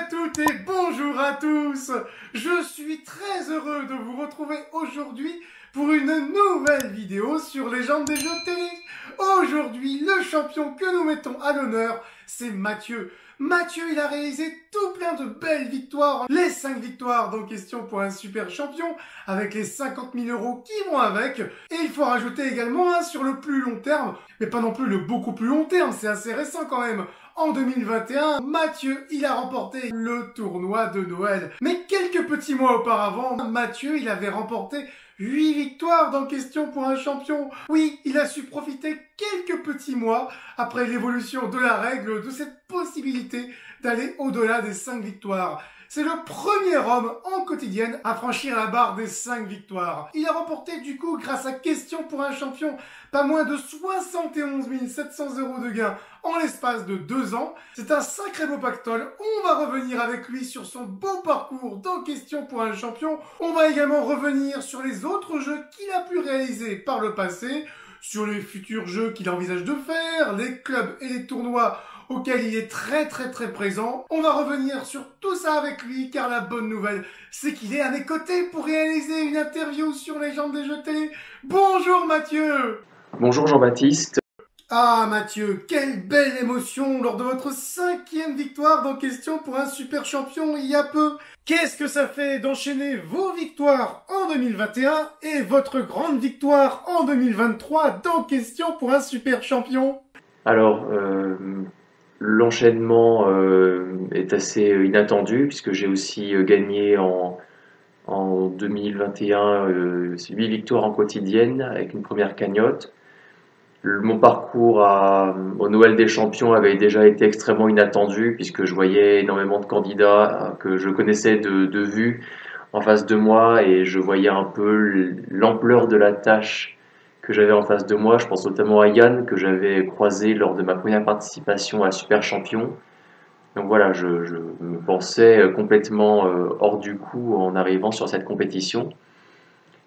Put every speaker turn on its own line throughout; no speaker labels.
toutes et bonjour à tous. Je suis très heureux de vous retrouver aujourd'hui pour une nouvelle vidéo sur Légende des jeux télé. Aujourd'hui, le champion que nous mettons à l'honneur, c'est Mathieu. Mathieu, il a réalisé tout plein de belles victoires. Les 5 victoires donc question pour un super champion, avec les 50 000 € qui vont avec. Et il faut rajouter également sur le plus long terme, mais pas non plus le beaucoup plus long terme, c'est assez récent quand même. En 2021, Mathieu, il a remporté le tournoi de Noël. Mais quelques petits mois auparavant, Mathieu, il avait remporté 8 victoires dans Question pour un champion. Oui, il a su profiter quelques petits mois après l'évolution de la règle de cette possibilité d'aller au-delà des 5 victoires. C'est le premier homme en quotidienne à franchir la barre des 5 victoires. Il a remporté du coup, grâce à Question pour un champion, pas moins de 71 700 € de gains en l'espace de 2 ans. C'est un sacré beau pactole. On va revenir avec lui sur son beau parcours dans Question pour un champion. On va également revenir sur les autres jeux qu'il a pu réaliser par le passé, sur les futurs jeux qu'il envisage de faire, les clubs et les tournois auquel il est très présent. On va revenir sur tout ça avec lui, car la bonne nouvelle, c'est qu'il est à mes côtés pour réaliser une interview sur Légende des jeux télé. Bonjour Mathieu.
Bonjour Jean-Baptiste.
Ah Mathieu, quelle belle émotion lors de votre 5e victoire dans Question pour un super champion il y a peu. Qu'est-ce que ça fait d'enchaîner vos victoires en 2021 et votre grande victoire en 2023 dans Question pour un super champion?
Alors, l'enchaînement est assez inattendu puisque j'ai aussi gagné en 2021 8 victoires en quotidienne avec une première cagnotte. Mon parcours au Noël des champions avait déjà été extrêmement inattendu puisque je voyais énormément de candidats que je connaissais de vue en face de moi et je voyais un peu l'ampleur de la tâche que j'avais en face de moi. Je pense notamment à Yann que j'avais croisé lors de ma première participation à Super Champion. Donc voilà, je me pensais complètement hors du coup en arrivant sur cette compétition.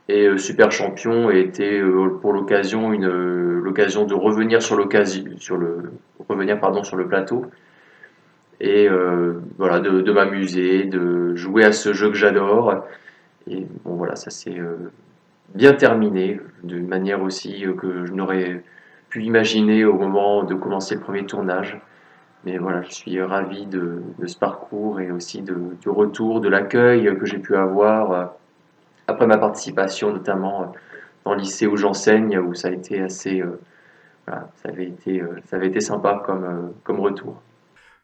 Et Super Champion était pour l'occasion l'occasion de revenir sur le plateau et voilà de m'amuser, de jouer à ce jeu que j'adore. Et bon voilà, ça s'est bien terminé d'une manière aussi que je n'aurais pu imaginer au moment de commencer le premier tournage. Mais voilà, je suis ravi de ce parcours et aussi du retour, de l'accueil que j'ai pu avoir après ma participation, notamment dans le lycée où j'enseigne, où ça a été assez, voilà, ça avait été sympa comme retour.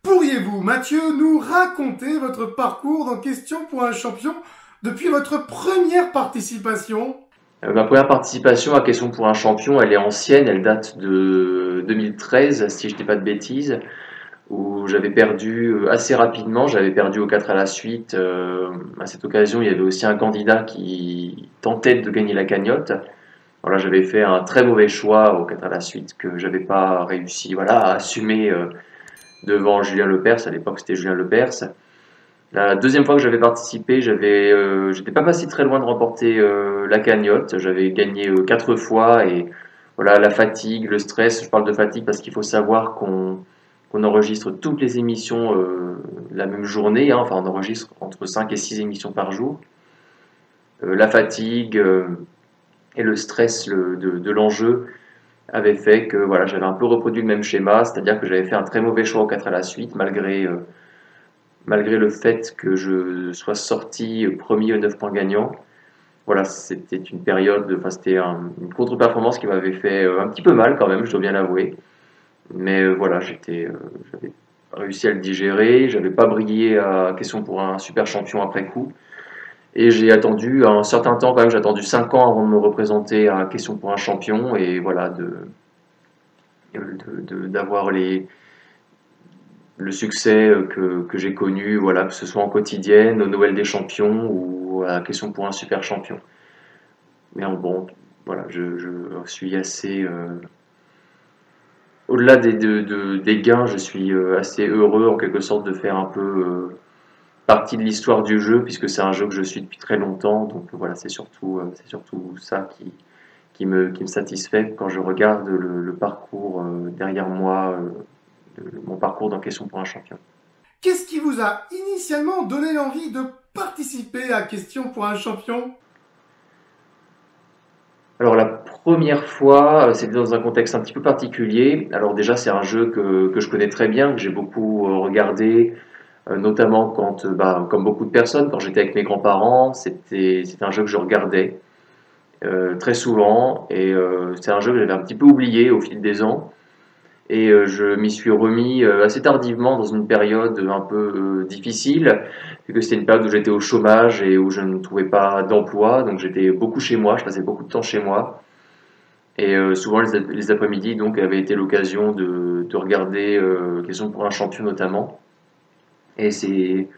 Pourriez-vous, Mathieu, nous raconter votre parcours dans Question pour un champion depuis votre première participation?
Ma première participation à Question pour un champion, elle est ancienne, elle date de 2013, si je dis pas de bêtises, où j'avais perdu assez rapidement, j'avais perdu aux 4 à la suite. À cette occasion, il y avait aussi un candidat qui tentait de gagner la cagnotte. Voilà, j'avais fait un très mauvais choix aux 4 à la suite que j'avais pas réussi, voilà, à assumer devant Julien Lepers. À l'époque, c'était Julien Lepers. La deuxième fois que j'avais participé, j'étais pas passé très loin de remporter la cagnotte. J'avais gagné 4 fois et voilà, la fatigue, le stress. Je parle de fatigue parce qu'il faut savoir qu'on enregistre toutes les émissions la même journée, hein. Enfin, on enregistre entre 5 et 6 émissions par jour. La fatigue et le stress de l'enjeu avait fait que voilà, j'avais un peu reproduit le même schéma, c'est-à-dire que j'avais fait un très mauvais choix aux 4 à la suite, malgré le fait que je sois sorti premier aux 9 points gagnants. Voilà, c'était une période, enfin c'était une contre-performance qui m'avait fait un petit peu mal quand même, je dois bien l'avouer. Mais voilà, j'avais réussi à le digérer, j'avais pas brillé à Question pour un super champion après coup. Et j'ai attendu un certain temps quand même, j'ai attendu 5 ans avant de me représenter à Question pour un champion et voilà, d'avoir le succès que j'ai connu, voilà, que ce soit en quotidienne, au Noël des champions ou à Question pour un super champion. Mais bon, voilà, je suis assez... au-delà des gains, je suis assez heureux en quelque sorte de faire un peu partie de l'histoire du jeu, puisque c'est un jeu que je suis depuis très longtemps. Donc voilà, c'est surtout ça qui me satisfait quand je regarde le parcours derrière moi, mon parcours dans Question pour un champion.
qu'est-ce qui vous a initialement donné l'envie de participer à Question pour un champion?
Alors la première fois, c'était dans un contexte un petit peu particulier. Alors déjà, c'est un jeu que je connais très bien, que j'ai beaucoup regardé, notamment quand, comme beaucoup de personnes, quand j'étais avec mes grands-parents, c'était un jeu que je regardais très souvent, et c'est un jeu que j'avais un petit peu oublié au fil des ans. Et je m'y suis remis assez tardivement dans une période un peu difficile, vu que c'était une période où j'étais au chômage et où je ne trouvais pas d'emploi, donc j'étais beaucoup chez moi, je passais beaucoup de temps chez moi. Et souvent les après-midi donc avaient été l'occasion de regarder Question pour un champion notamment. Et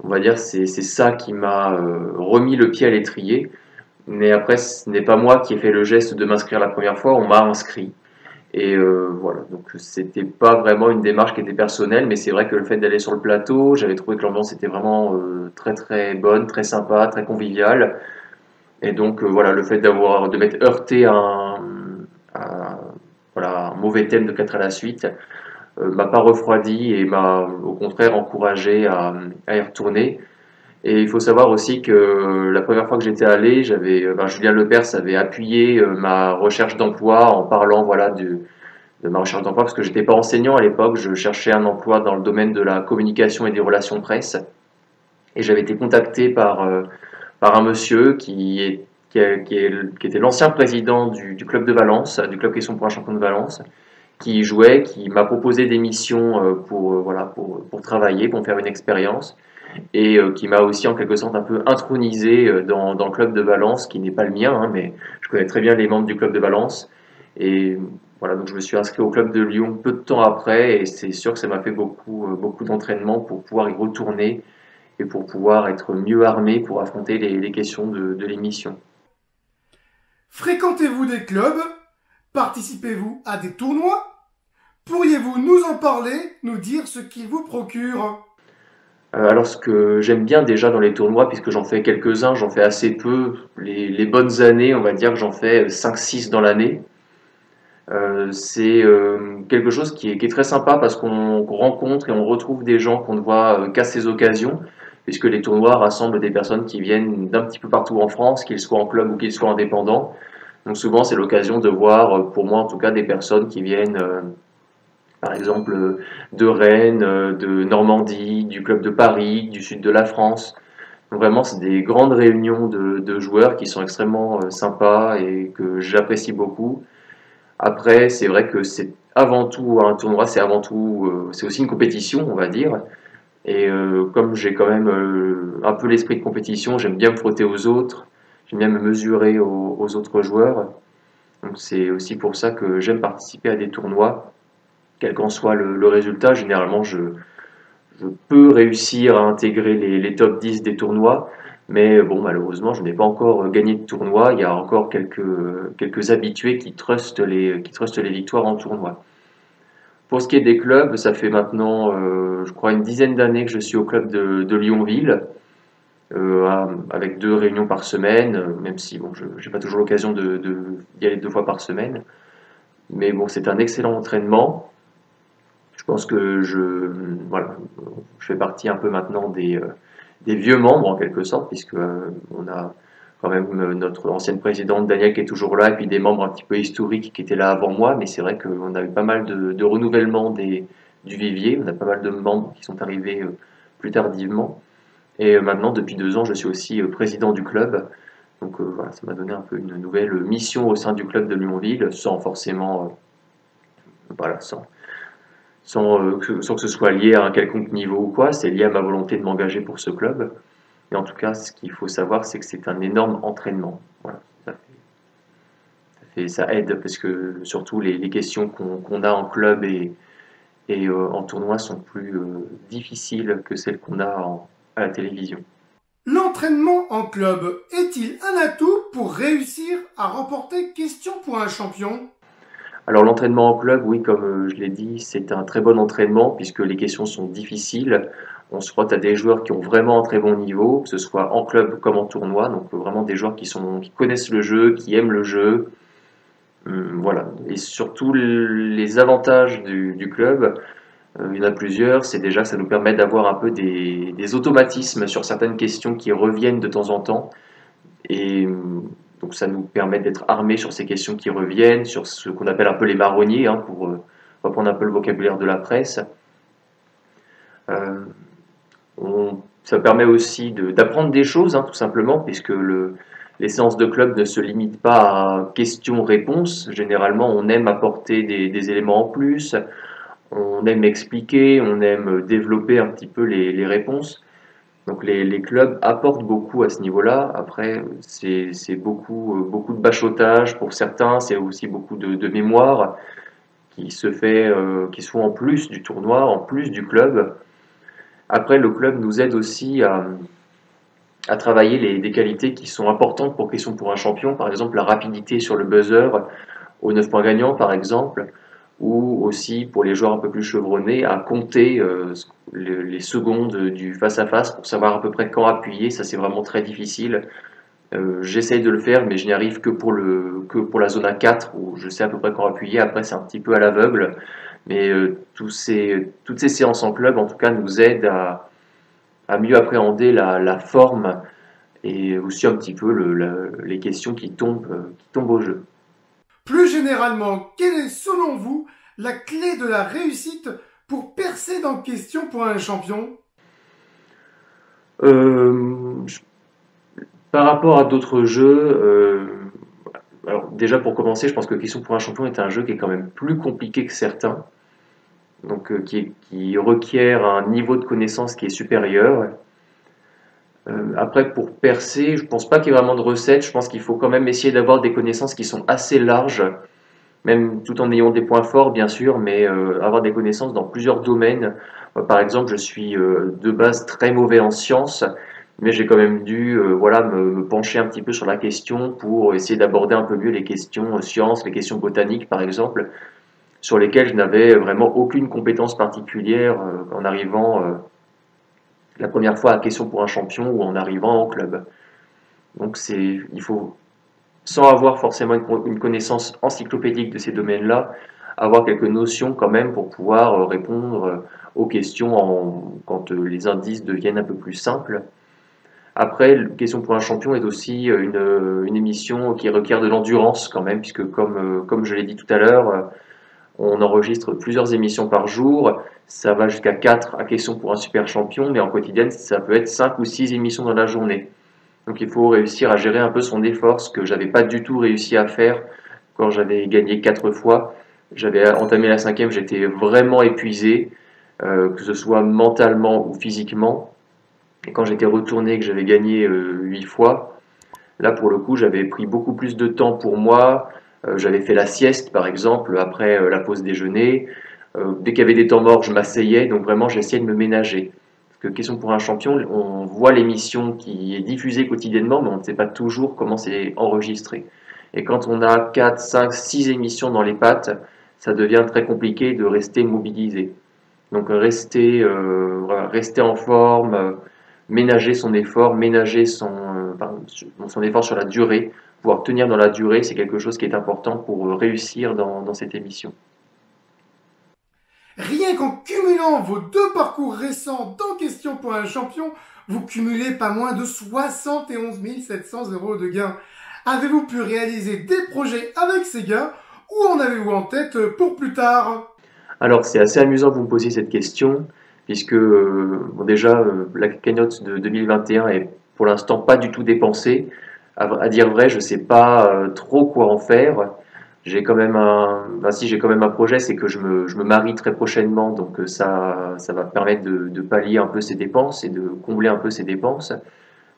on va dire, c'est ça qui m'a remis le pied à l'étrier. Mais après, ce n'est pas moi qui ai fait le geste de m'inscrire la première fois, on m'a inscrit. Et voilà, donc c'était pas vraiment une démarche qui était personnelle, mais c'est vrai que le fait d'aller sur le plateau, j'avais trouvé que l'ambiance était vraiment très très bonne, très sympa, très conviviale. Et donc voilà, le fait de m'être heurté à, voilà, un mauvais thème de 4 à la suite m'a pas refroidi et m'a au contraire encouragé à y retourner. Et il faut savoir aussi que la première fois que j'étais allé, Julien Lepers avait appuyé ma recherche d'emploi en parlant voilà de ma recherche d'emploi parce que j'étais pas enseignant à l'époque, je cherchais un emploi dans le domaine de la communication et des relations presse et j'avais été contacté par un monsieur qui était l'ancien président du club de Valence, du club Question pour un champion de Valence, qui jouait, qui m'a proposé des missions voilà, pour travailler, pour me faire une expérience et qui m'a aussi en quelque sorte un peu intronisé dans le club de Valence, qui n'est pas le mien, hein, mais je connais très bien les membres du club de Valence. Et voilà, donc je me suis inscrit au club de Lyon peu de temps après, et c'est sûr que ça m'a fait beaucoup d'entraînement pour pouvoir y retourner et pour pouvoir être mieux armé pour affronter les questions de l'émission.
Fréquentez-vous des clubs? Participez-vous à des tournois? Pourriez-vous nous en parler, nous dire ce qu'ils vous procurent?
Alors ce que j'aime bien déjà dans les tournois, puisque j'en fais quelques-uns, j'en fais assez peu, les bonnes années, on va dire que j'en fais 5-6 dans l'année. C'est quelque chose qui est très sympa parce qu'on rencontre et on retrouve des gens qu'on ne voit qu'à ces occasions, puisque les tournois rassemblent des personnes qui viennent d'un petit peu partout en France, qu'ils soient en club ou qu'ils soient indépendants. Donc souvent c'est l'occasion de voir, pour moi en tout cas, des personnes qui viennent par exemple de Rennes, de Normandie, du club de Paris, du sud de la France. Donc vraiment c'est des grandes réunions de joueurs qui sont extrêmement sympas et que j'apprécie beaucoup. Après, c'est vrai que c'est avant tout un tournoi, c'est aussi une compétition, on va dire. Et comme j'ai quand même un peu l'esprit de compétition, j'aime bien me frotter aux autres, j'aime bien me mesurer aux autres joueurs. Donc c'est aussi pour ça que j'aime participer à des tournois, quel qu'en soit le résultat. Généralement, je peux réussir à intégrer les top 10 des tournois, mais bon, malheureusement, je n'ai pas encore gagné de tournoi. Il y a encore quelques habitués qui trustent les victoires en tournoi. Pour ce qui est des clubs, ça fait maintenant, je crois, une dizaine d'années que je suis au club de Lyonville, avec 2 réunions par semaine, même si bon, je n'ai pas toujours l'occasion d'y aller 2 fois par semaine. Mais bon, c'est un excellent entraînement. Je pense que voilà, je fais partie un peu maintenant des vieux membres en quelque sorte, puisque on a quand même notre ancienne présidente Danielle qui est toujours là, et puis des membres un petit peu historiques qui étaient là avant moi, mais c'est vrai qu'on a eu pas mal de renouvellement du vivier, on a pas mal de membres qui sont arrivés plus tardivement, et maintenant depuis 2 ans je suis aussi président du club, donc voilà, ça m'a donné un peu une nouvelle mission au sein du club de Lyonville, sans forcément, voilà, sans que ce soit lié à un quelconque niveau ou quoi, c'est lié à ma volonté de m'engager pour ce club. Et en tout cas, ce qu'il faut savoir, c'est que c'est un énorme entraînement. Voilà, ça aide parce que surtout les questions qu'on a en club et en tournoi sont plus difficiles que celles qu'on a à la télévision.
L'entraînement en club est-il un atout pour réussir à remporter Question pour un champion?
Alors l'entraînement en club, oui, comme je l'ai dit, c'est un très bon entraînement puisque les questions sont difficiles. On se frotte à des joueurs qui ont vraiment un très bon niveau, que ce soit en club comme en tournoi, donc vraiment des joueurs qui connaissent le jeu, qui aiment le jeu. Voilà. Et surtout les avantages du club, il y en a plusieurs. C'est déjà que ça nous permet d'avoir un peu des automatismes sur certaines questions qui reviennent de temps en temps. Et donc ça nous permet d'être armés sur ces questions qui reviennent, sur ce qu'on appelle un peu les marronniers, hein, pour reprendre un peu le vocabulaire de la presse. Euh, Ça permet aussi d'apprendre des choses, hein, tout simplement, puisque les séances de club ne se limitent pas à questions-réponses. Généralement, on aime apporter des éléments en plus, on aime expliquer, on aime développer un petit peu les réponses. Donc les clubs apportent beaucoup à ce niveau-là. Après, c'est beaucoup de bachotage pour certains, c'est aussi beaucoup de mémoire qui se font en plus du tournoi, en plus du club. Après, le club nous aide aussi à travailler des qualités qui sont importantes pour Question pour un champion, par exemple la rapidité sur le buzzer aux 9 points gagnants, par exemple, ou aussi pour les joueurs un peu plus chevronnés à compter les secondes du face-à-face pour savoir à peu près quand appuyer. Ça, c'est vraiment très difficile. J'essaye de le faire, mais je n'y arrive que pour la zone A4 où je sais à peu près quand appuyer. Après, c'est un petit peu à l'aveugle. Mais toutes ces séances en club, en tout cas, nous aident à mieux appréhender la forme et aussi un petit peu les questions qui tombent au jeu.
Plus généralement, quelle est selon vous la clé de la réussite pour percer dans Question pour un champion?
Euh, je- Par rapport à d'autres jeux, alors déjà pour commencer, je pense que Question pour un champion est un jeu qui est quand même plus compliqué que certains, donc qui requiert un niveau de connaissance qui est supérieur. Après, pour percer, je pense pas qu'il y ait vraiment de recette. Je pense qu'il faut quand même essayer d'avoir des connaissances qui sont assez larges, même tout en ayant des points forts, bien sûr, mais avoir des connaissances dans plusieurs domaines. Moi, par exemple, je suis de base très mauvais en sciences, mais j'ai quand même dû voilà, me pencher un petit peu sur la question pour essayer d'aborder un peu mieux les questions sciences, les questions botaniques, par exemple, sur lesquelles je n'avais vraiment aucune compétence particulière en arrivant la première fois à Question pour un champion ou en arrivant en club. Donc il faut, sans avoir forcément une connaissance encyclopédique de ces domaines-là, avoir quelques notions quand même pour pouvoir répondre aux questions quand les indices deviennent un peu plus simples. Après, Question pour un champion est aussi une émission qui requiert de l'endurance quand même, puisque comme je l'ai dit tout à l'heure, on enregistre plusieurs émissions par jour. Ça va jusqu'à 4 à Question pour un super champion, mais en quotidienne, ça peut être 5 ou 6 émissions dans la journée. Donc il faut réussir à gérer un peu son effort, ce que j'avais pas du tout réussi à faire quand j'avais gagné 4 fois. J'avais entamé la cinquième, j'étais vraiment épuisé, que ce soit mentalement ou physiquement. Et quand j'étais retourné, que j'avais gagné 8 fois, là pour le coup j'avais pris beaucoup plus de temps pour moi. J'avais fait la sieste par exemple après la pause déjeuner. Dès qu'il y avait des temps morts, je m'asseyais, donc vraiment j'essayais de me ménager. Parce que Question pour un champion, on voit l'émission qui est diffusée quotidiennement, mais on ne sait pas toujours comment c'est enregistré. Et quand on a 4, 5, 6 émissions dans les pattes, ça devient très compliqué de rester mobilisé. Donc voilà, rester en forme, ménager son effort, ménager son effort sur la durée, pouvoir tenir dans la durée, c'est quelque chose qui est important pour réussir dans cette émission.
Rien qu'en cumulant vos deux parcours récents dans Question pour un champion, vous cumulez pas moins de 71 700 euros de gains. Avez-vous pu réaliser des projets avec ces gains ou en avez-vous en tête pour plus tard?
Alors c'est assez amusant que vous me posiez cette question, puisque bon, déjà la cagnotte de 2021 est pour l'instant pas du tout dépensée. À dire vrai, je sais pas trop quoi en faire. J'ai quand même enfin, si j'ai quand même un projet, c'est que je me marie très prochainement, donc ça va permettre de pallier un peu ces dépenses et de combler un peu ces dépenses.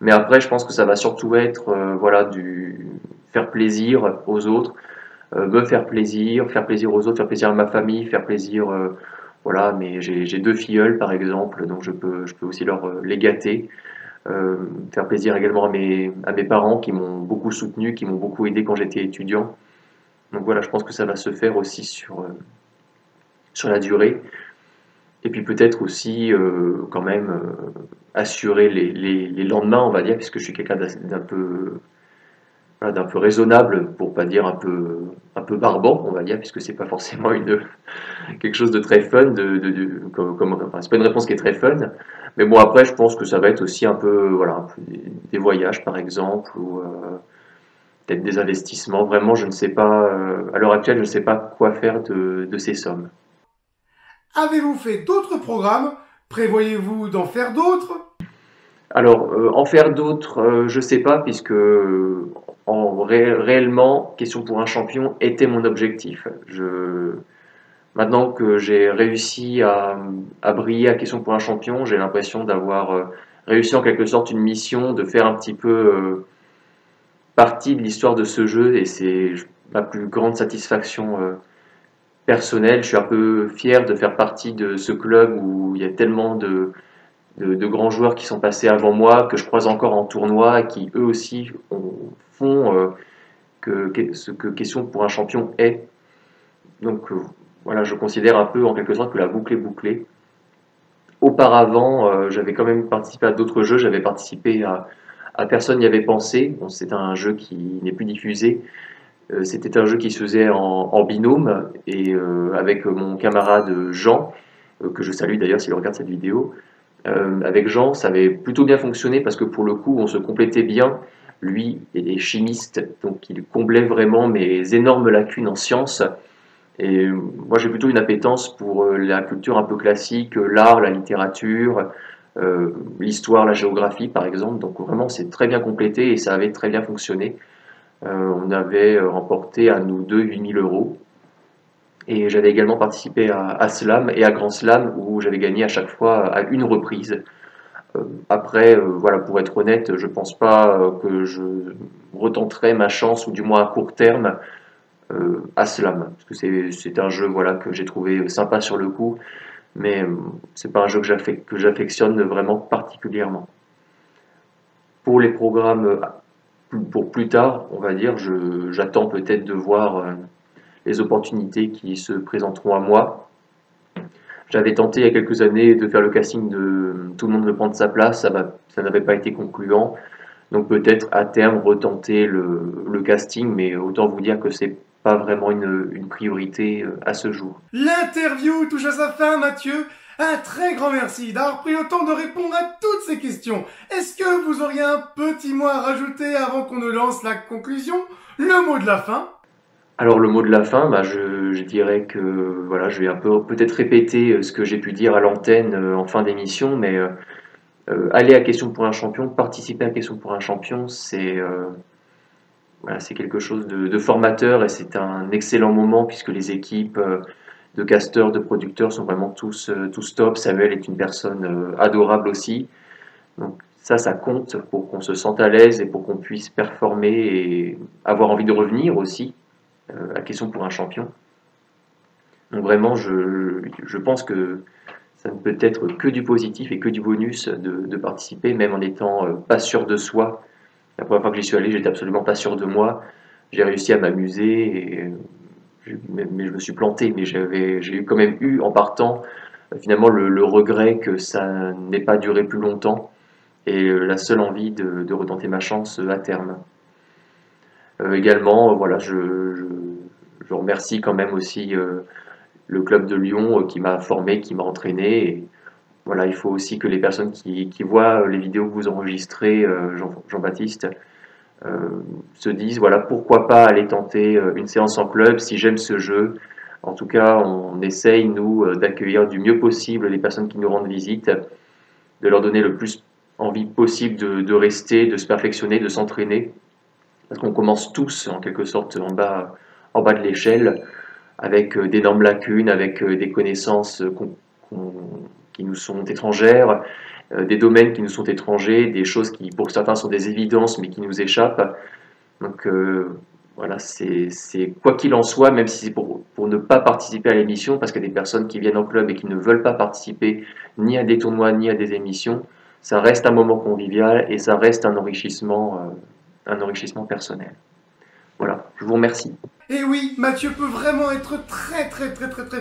Mais après, je pense que ça va surtout être voilà du faire plaisir aux autres, me faire plaisir aux autres, faire plaisir à ma famille, faire plaisir voilà. Mais j'ai deux filleuls par exemple, donc je peux aussi les gâter. Faire plaisir également à mes parents qui m'ont beaucoup soutenu, qui m'ont beaucoup aidé quand j'étais étudiant. Donc voilà, je pense que ça va se faire aussi sur la durée. Et puis peut-être aussi quand même assurer les lendemains, on va dire, puisque je suis quelqu'un d'un peu voilà, d'un peu raisonnable, pour pas dire un peu barbant, on va dire, puisque c'est pas forcément quelque chose de très fun, enfin, c'est pas une réponse qui est très fun, mais bon, après, je pense que ça va être aussi un peu, voilà, un peu des voyages, par exemple, ou peut-être des investissements. Vraiment, je ne sais pas, à l'heure actuelle, je ne sais pas quoi faire de ces sommes.
Avez-vous fait d'autres programmes? Prévoyez-vous d'en faire d'autres?
Alors, en faire d'autres, je sais pas, puisque réellement, Question pour un champion était mon objectif. Maintenant que j'ai réussi à briller à Question pour un champion, j'ai l'impression d'avoir réussi en quelque sorte une mission, de faire un petit peu partie de l'histoire de ce jeu, et c'est ma plus grande satisfaction personnelle. Je suis un peu fier de faire partie de ce club où il y a tellement de grands joueurs qui sont passés avant moi, que je croise encore en tournoi, et qui eux aussi font ce que Question pour un champion est. Donc voilà, je considère un peu en quelque sorte que la boucle est bouclée. Auparavant, j'avais quand même participé à d'autres jeux. J'avais participé à Personne n'y avait pensé. Bon, c'est un jeu qui n'est plus diffusé. C'était un jeu qui se faisait en binôme et avec mon camarade Jean, que je salue d'ailleurs s'il regarde cette vidéo. Avec Jean, ça avait plutôt bien fonctionné parce que pour le coup, on se complétait bien. Lui est chimiste, donc il comblait vraiment mes énormes lacunes en sciences. Et moi, j'ai plutôt une appétence pour la culture un peu classique, l'art, la littérature, l'histoire, la géographie, par exemple. Donc vraiment, c'est très bien complété et ça avait très bien fonctionné. On avait remporté à nous deux 8 000 euros. Et j'avais également participé à Slam et à Grand Slam où j'avais gagné à chaque fois à une reprise. Après, voilà, pour être honnête, je pense pas que je retenterai ma chance, ou du moins à court terme, à Slam. Parce que c'est un jeu voilà, que j'ai trouvé sympa sur le coup, mais c'est pas un jeu que j'affectionne vraiment particulièrement. Pour les programmes pour plus tard, on va dire, j'attends peut-être de voir les opportunités qui se présenteront à moi. J'avais tenté il y a quelques années de faire le casting de Tout le monde veut prendre sa place, ça n'avait pas été concluant. Donc peut-être à terme retenter le casting, mais autant vous dire que c'est pas vraiment une priorité à ce jour.
L'interview touche à sa fin, Mathieu. Un très grand merci d'avoir pris le temps de répondre à toutes ces questions. Est-ce que vous auriez un petit mot à rajouter avant qu'on ne lance la conclusion? Le mot de la fin?
Alors le mot de la fin, bah, je dirais que voilà, je vais un peu peut-être répéter ce que j'ai pu dire à l'antenne en fin d'émission, mais aller à Question pour un champion, participer à Question pour un champion, voilà, c'est quelque chose de formateur et c'est un excellent moment puisque les équipes de casteurs, de producteurs sont vraiment tous top. Samuel est une personne adorable aussi. Donc ça compte pour qu'on se sente à l'aise et pour qu'on puisse performer et avoir envie de revenir aussi à Question pour un champion. Donc vraiment, je pense que ça ne peut être que du positif et que du bonus de participer, même en étant pas sûr de soi. La première fois que j'y suis allé, j'étais absolument pas sûr de moi. J'ai réussi à m'amuser, mais je me suis planté. Mais j'ai quand même eu en partant finalement le regret que ça n'ait pas duré plus longtemps et la seule envie de retenter ma chance à terme. Également, voilà, je remercie quand même aussi le club de Lyon qui m'a formé, qui m'a entraîné. Et voilà, il faut aussi que les personnes qui voient les vidéos que vous enregistrez, Jean-Baptiste, se disent voilà, pourquoi pas aller tenter une séance en club si j'aime ce jeu. En tout cas, on essaye, nous, d'accueillir du mieux possible les personnes qui nous rendent visite, de leur donner le plus envie possible de rester, de se perfectionner, de s'entraîner. Parce qu'on commence tous, en quelque sorte, en bas de l'échelle, avec d'énormes lacunes, avec des connaissances qui nous sont étrangères, des domaines qui nous sont étrangers, des choses qui pour certains sont des évidences mais qui nous échappent. Donc voilà, c'est quoi qu'il en soit, même si c'est pour ne pas participer à l'émission, parce qu'il y a des personnes qui viennent au club et qui ne veulent pas participer ni à des tournois ni à des émissions, ça reste un moment convivial et ça reste un enrichissement personnel. Voilà, je vous remercie.
Et oui, Mathieu peut vraiment être très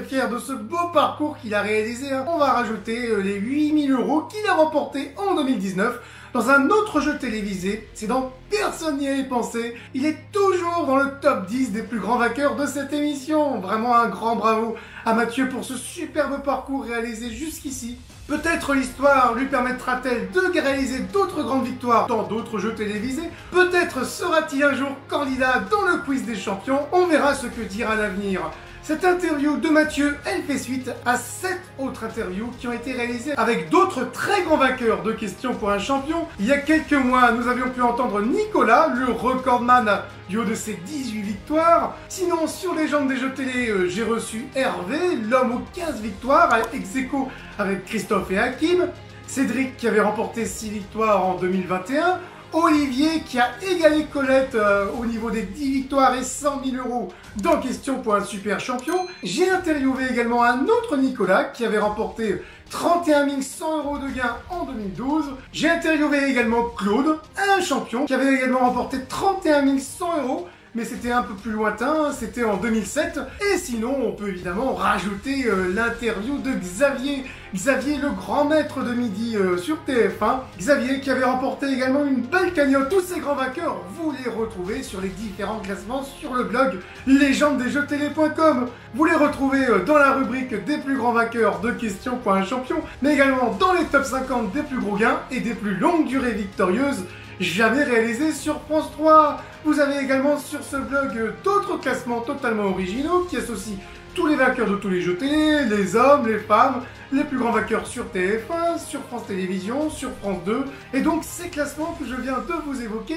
fier de ce beau parcours qu'il a réalisé. On va rajouter les 8000 € qu'il a remportés en 2019 dans un autre jeu télévisé. C'est dans Personne n'y avait pensé. Il est toujours dans le top 10 des plus grands vainqueurs de cette émission. Vraiment un grand bravo à Mathieu pour ce superbe parcours réalisé jusqu'ici. Peut-être l'histoire lui permettra-t-elle de réaliser d'autres grandes victoires dans d'autres jeux télévisés. Peut-être sera-t-il un jour candidat dans le quiz des champions. On verra ce que dira l'avenir. Cette interview de Mathieu, elle fait suite à 7 autres interviews qui ont été réalisées avec d'autres très grands vainqueurs de questions pour un champion. Il y a quelques mois, nous avions pu entendre Nicolas, le recordman du haut de ses 18 victoires. Sinon, sur Légende des jeux télé, j'ai reçu Hervé, l'homme aux 15 victoires, ex-aequo avec Christophe et Hakim. Cédric qui avait remporté 6 victoires en 2021. Olivier qui a égalé Colette au niveau des 10 victoires et 100 000 € dans Question pour un super champion. J'ai interviewé également un autre Nicolas qui avait remporté 31 100 € de gains en 2012. J'ai interviewé également Claude, un champion qui avait également remporté 31 100 €. Mais c'était un peu plus lointain, c'était en 2007. Et sinon, on peut évidemment rajouter l'interview de Xavier. Xavier, le grand maître de midi sur TF1. Xavier qui avait remporté également une belle cagnotte. Tous ces grands vainqueurs, vous les retrouvez sur les différents classements sur le blog légendesjeuxtélé.com. Vous les retrouvez dans la rubrique des plus grands vainqueurs de questions pour un champion, mais également dans les top 50 des plus gros gains et des plus longues durées victorieuses jamais réalisé sur France 3. Vous avez également sur ce blog d'autres classements totalement originaux qui associent tous les vainqueurs de tous les jeux télé, les hommes, les femmes, les plus grands vainqueurs sur TF1, sur France Télévisions, sur France 2. Et donc ces classements que je viens de vous évoquer,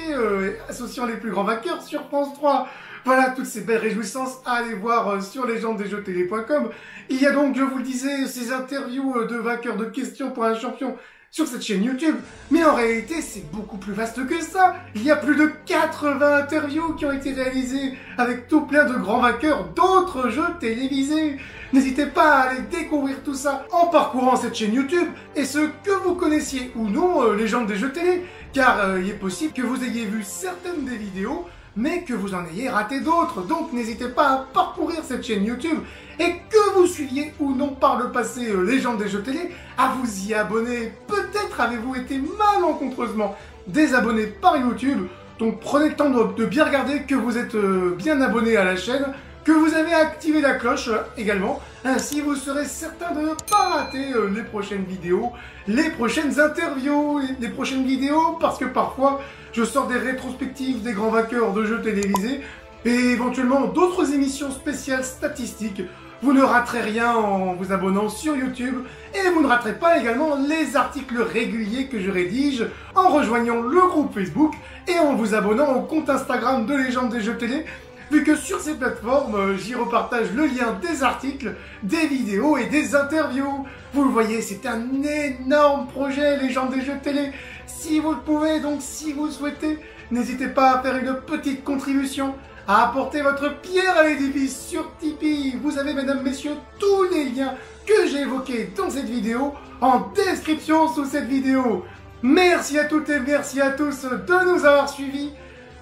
associant les plus grands vainqueurs sur France 3. Voilà, toutes ces belles réjouissances à aller voir sur légendesjeuxtélé.com. Il y a donc, je vous le disais, ces interviews de vainqueurs de questions pour un champion sur cette chaîne YouTube. Mais en réalité, c'est beaucoup plus vaste que ça. Il y a plus de 80 interviews qui ont été réalisées avec tout plein de grands vainqueurs d'autres jeux télévisés. N'hésitez pas à aller découvrir tout ça en parcourant cette chaîne YouTube. Et ce que vous connaissiez ou non, Légende des jeux télé, car il est possible que vous ayez vu certaines des vidéos, mais que vous en ayez raté d'autres. Donc n'hésitez pas à parcourir cette chaîne YouTube et que vous suiviez ou non par le passé Légende des jeux télé, à vous y abonner. Peut-être avez-vous été malencontreusement désabonné par YouTube. Donc prenez le temps de bien regarder que vous êtes bien abonné à la chaîne, que vous avez activé la cloche également. Ainsi vous serez certain de ne pas rater les prochaines vidéos, les prochaines interviews, les prochaines vidéos, parce que parfois je sors des rétrospectives des grands vainqueurs de jeux télévisés et éventuellement d'autres émissions spéciales statistiques. Vous ne raterez rien en vous abonnant sur YouTube et vous ne raterez pas également les articles réguliers que je rédige en rejoignant le groupe Facebook et en vous abonnant au compte Instagram de Légende des jeux télé, vu que sur ces plateformes, j'y repartage le lien des articles, des vidéos et des interviews. Vous le voyez, c'est un énorme projet, Légende des jeux télé. Si vous le pouvez, donc si vous le souhaitez, n'hésitez pas à faire une petite contribution, à apporter votre pierre à l'édifice sur Tipeee. Vous avez, mesdames, messieurs, tous les liens que j'ai évoqués dans cette vidéo en description sous cette vidéo. Merci à toutes et merci à tous de nous avoir suivis.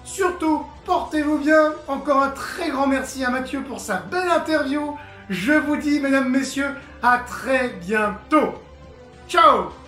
Surtout, portez-vous bien. Encore un très grand merci à Mathieu pour sa belle interview. Je vous dis, mesdames, messieurs, à très bientôt. Ciao!